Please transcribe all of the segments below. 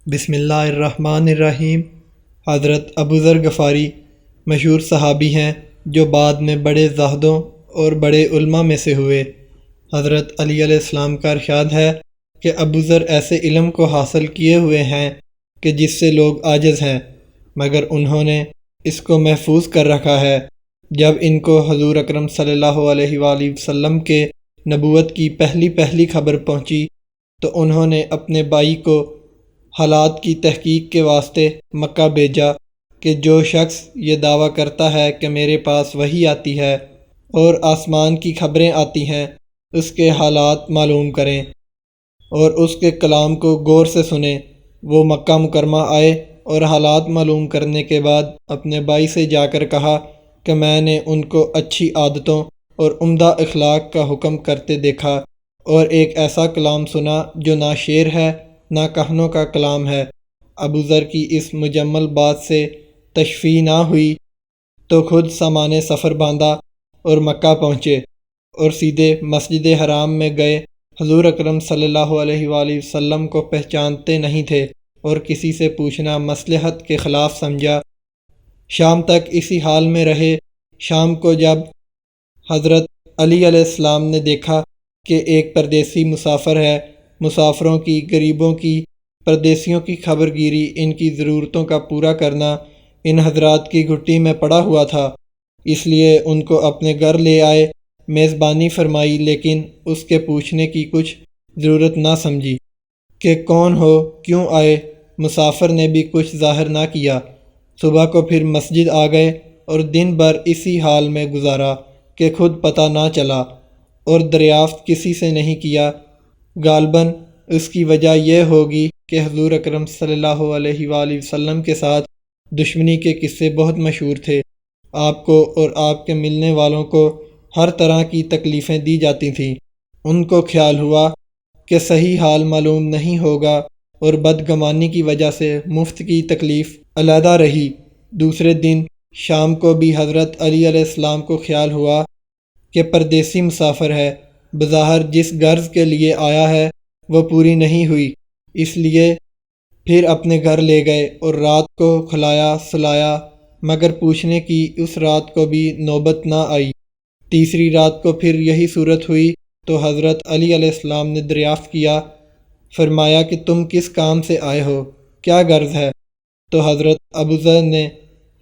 بسم اللہ الرحمن الرحیم۔ حضرت ابوذر غفاری مشہور صحابی ہیں جو بعد میں بڑے زاہدوں اور بڑے علماء میں سے ہوئے۔ حضرت علی علیہ السلام کا ارشاد ہے کہ ابوذر ایسے علم کو حاصل کیے ہوئے ہیں کہ جس سے لوگ عاجز ہیں، مگر انہوں نے اس کو محفوظ کر رکھا ہے۔ جب ان کو حضور اکرم صلی اللہ علیہ وآلہ وسلم کے نبوت کی پہلی خبر پہنچی تو انہوں نے اپنے بھائی کو حالات کی تحقیق کے واسطے مکہ بھیجا کہ جو شخص یہ دعویٰ کرتا ہے کہ میرے پاس وحی آتی ہے اور آسمان کی خبریں آتی ہیں، اس کے حالات معلوم کریں اور اس کے کلام کو غور سے سنیں۔ وہ مکہ مکرمہ آئے اور حالات معلوم کرنے کے بعد اپنے بھائی سے جا کر کہا کہ میں نے ان کو اچھی عادتوں اور عمدہ اخلاق کا حکم کرتے دیکھا اور ایک ایسا کلام سنا جو نہ شعر ہے نہ کہنوں کا کلام ہے۔ ابوذر کی اس مجمل بات سے تشفیع نہ ہوئی تو خود سامان سفر باندھا اور مکہ پہنچے اور سیدھے مسجد حرام میں گئے۔ حضور اکرم صلی اللہ علیہ وآلہ وسلم کو پہچانتے نہیں تھے اور کسی سے پوچھنا مصلحت کے خلاف سمجھا۔ شام تک اسی حال میں رہے۔ شام کو جب حضرت علی علیہ السلام نے دیکھا کہ ایک پردیسی مسافر ہے، مسافروں کی، غریبوں کی، پردیسیوں کی خبر گیری، ان کی ضرورتوں کا پورا کرنا ان حضرات کی گھٹی میں پڑا ہوا تھا، اس لیے ان کو اپنے گھر لے آئے، میزبانی فرمائی، لیکن اس کے پوچھنے کی کچھ ضرورت نہ سمجھی کہ کون ہو، کیوں آئے۔ مسافر نے بھی کچھ ظاہر نہ کیا۔ صبح کو پھر مسجد آ گئے اور دن بھر اسی حال میں گزارا کہ خود پتہ نہ چلا اور دریافت کسی سے نہیں کیا۔ غالباً اس کی وجہ یہ ہوگی کہ حضور اکرم صلی اللہ علیہ وآلہ وسلم کے ساتھ دشمنی کے قصے بہت مشہور تھے۔ آپ کو اور آپ کے ملنے والوں کو ہر طرح کی تکلیفیں دی جاتی تھیں۔ ان کو خیال ہوا کہ صحیح حال معلوم نہیں ہوگا اور بدگمانی کی وجہ سے مفت کی تکلیف علیحدہ رہی۔ دوسرے دن شام کو بھی حضرت علی علیہ السلام کو خیال ہوا کہ پردیسی مسافر ہے، بظاہر جس غرض کے لیے آیا ہے وہ پوری نہیں ہوئی، اس لیے پھر اپنے گھر لے گئے اور رات کو کھلایا سلایا، مگر پوچھنے کی اس رات کو بھی نوبت نہ آئی۔ تیسری رات کو پھر یہی صورت ہوئی تو حضرت علی علیہ السلام نے دریافت کیا، فرمایا کہ تم کس کام سے آئے ہو، کیا غرض ہے؟ تو حضرت ابوذر نے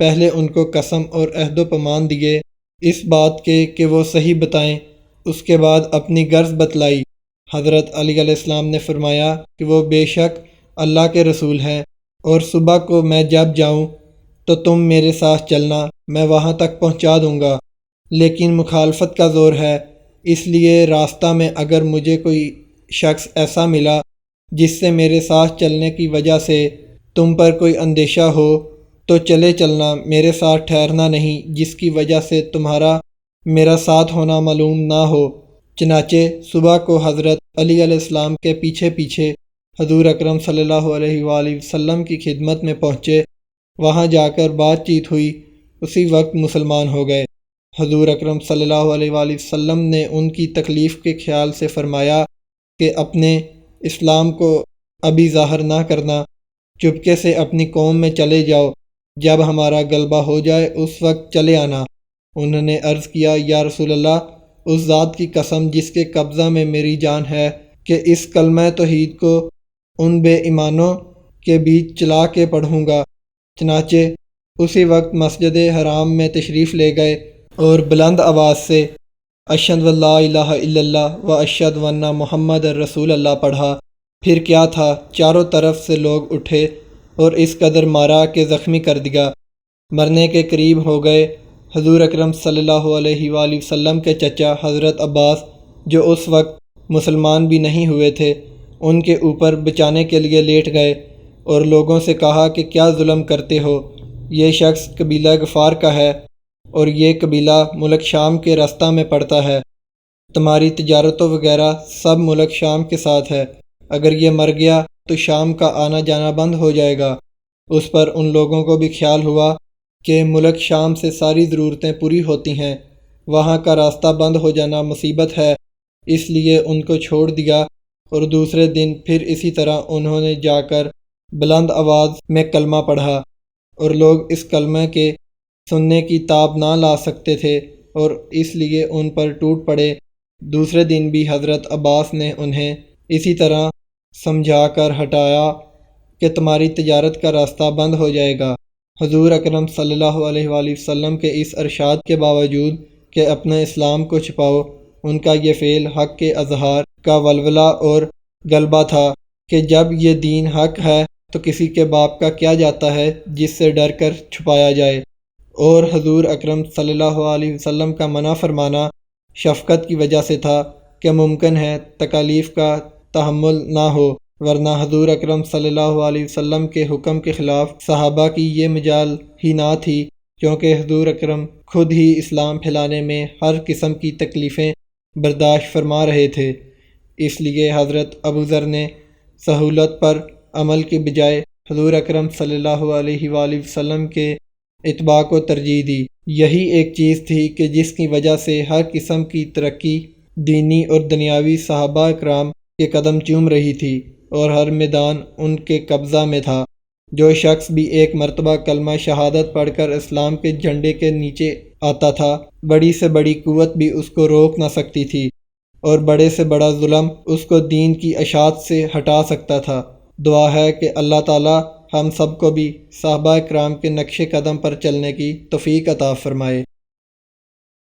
پہلے ان کو قسم اور عہد و پیمان دیے اس بات کے کہ وہ صحیح بتائیں، اس کے بعد اپنی غرض بتلائی۔ حضرت علی علیہ السلام نے فرمایا کہ وہ بے شک اللہ کے رسول ہیں اور صبح کو میں جب جاؤں تو تم میرے ساتھ چلنا، میں وہاں تک پہنچا دوں گا، لیکن مخالفت کا زور ہے، اس لیے راستہ میں اگر مجھے کوئی شخص ایسا ملا جس سے میرے ساتھ چلنے کی وجہ سے تم پر کوئی اندیشہ ہو تو چلے چلنا، میرے ساتھ ٹھہرنا نہیں جس کی وجہ سے تمہارا میرا ساتھ ہونا معلوم نہ ہو۔ چنانچہ صبح کو حضرت علی علیہ السلام کے پیچھے پیچھے حضور اکرم صلی اللہ علیہ وآلہ وسلم کی خدمت میں پہنچے۔ وہاں جا کر بات چیت ہوئی، اسی وقت مسلمان ہو گئے۔ حضور اکرم صلی اللہ علیہ وآلہ وسلم نے ان کی تکلیف کے خیال سے فرمایا کہ اپنے اسلام کو ابھی ظاہر نہ کرنا، چپکے سے اپنی قوم میں چلے جاؤ، جب ہمارا غلبہ ہو جائے اس وقت چلے آنا۔ انہوں نے عرض کیا، یا رسول اللہ، اس ذات کی قسم جس کے قبضہ میں میری جان ہے کہ اس کلمہ توحید کو ان بے ایمانوں کے بیچ چلا کے پڑھوں گا۔ چنانچہ اسی وقت مسجد حرام میں تشریف لے گئے اور بلند آواز سے اشہد ان لا الہ الا اللہ و اشہد ان محمد رسول اللہ پڑھا۔ پھر کیا تھا، چاروں طرف سے لوگ اٹھے اور اس قدر مارا کہ زخمی کر دیا، مرنے کے قریب ہو گئے۔ حضور اکرم صلی اللہ علیہ وآلہ وسلم کے چچا حضرت عباس، جو اس وقت مسلمان بھی نہیں ہوئے تھے، ان کے اوپر بچانے کے لیے لیٹ گئے اور لوگوں سے کہا کہ کیا ظلم کرتے ہو، یہ شخص قبیلہ غفار کا ہے اور یہ قبیلہ ملک شام کے راستہ میں پڑتا ہے، تمہاری تجارتوں وغیرہ سب ملک شام کے ساتھ ہے، اگر یہ مر گیا تو شام کا آنا جانا بند ہو جائے گا۔ اس پر ان لوگوں کو بھی خیال ہوا کہ ملک شام سے ساری ضرورتیں پوری ہوتی ہیں، وہاں کا راستہ بند ہو جانا مصیبت ہے، اس لیے ان کو چھوڑ دیا اور دوسرے دن پھر اسی طرح انہوں نے جا کر بلند آواز میں کلمہ پڑھا، اور لوگ اس کلمہ کے سننے کی تاب نہ لا سکتے تھے اور اس لیے ان پر ٹوٹ پڑے۔ دوسرے دن بھی حضرت عباس نے انہیں اسی طرح سمجھا کر ہٹایا کہ تمہاری تجارت کا راستہ بند ہو جائے گا۔ حضور اکرم صلی اللہ علیہ وآلہ وسلم کے اس ارشاد کے باوجود کہ اپنے اسلام کو چھپاؤ، ان کا یہ فعل حق کے اظہار کا ولولہ اور غلبہ تھا کہ جب یہ دین حق ہے تو کسی کے باپ کا کیا جاتا ہے جس سے ڈر کر چھپایا جائے، اور حضور اکرم صلی اللہ علیہ وسلم کا منع فرمانا شفقت کی وجہ سے تھا کہ ممکن ہے تکالیف کا تحمل نہ ہو، ورنہ حضور اکرم صلی اللہ علیہ وسلم کے حکم کے خلاف صحابہ کی یہ مجال ہی نہ تھی، کیونکہ حضور اکرم خود ہی اسلام پھیلانے میں ہر قسم کی تکلیفیں برداشت فرما رہے تھے۔ اس لیے حضرت ابوذر نے سہولت پر عمل کی بجائے حضور اکرم صلی اللہ علیہ وآلہ وسلم کے اتباع کو ترجیح دی۔ یہی ایک چیز تھی کہ جس کی وجہ سے ہر قسم کی ترقی دینی اور دنیاوی صحابہ اکرام کے قدم چوم رہی تھی اور ہر میدان ان کے قبضہ میں تھا۔ جو شخص بھی ایک مرتبہ کلمہ شہادت پڑھ کر اسلام کے جھنڈے کے نیچے آتا تھا، بڑی سے بڑی قوت بھی اس کو روک نہ سکتی تھی، اور بڑے سے بڑا ظلم اس کو دین کی اشاعت سے ہٹا سکتا تھا۔ دعا ہے کہ اللہ تعالی ہم سب کو بھی صحابہ اکرام کے نقش قدم پر چلنے کی توفیق عطا فرمائے۔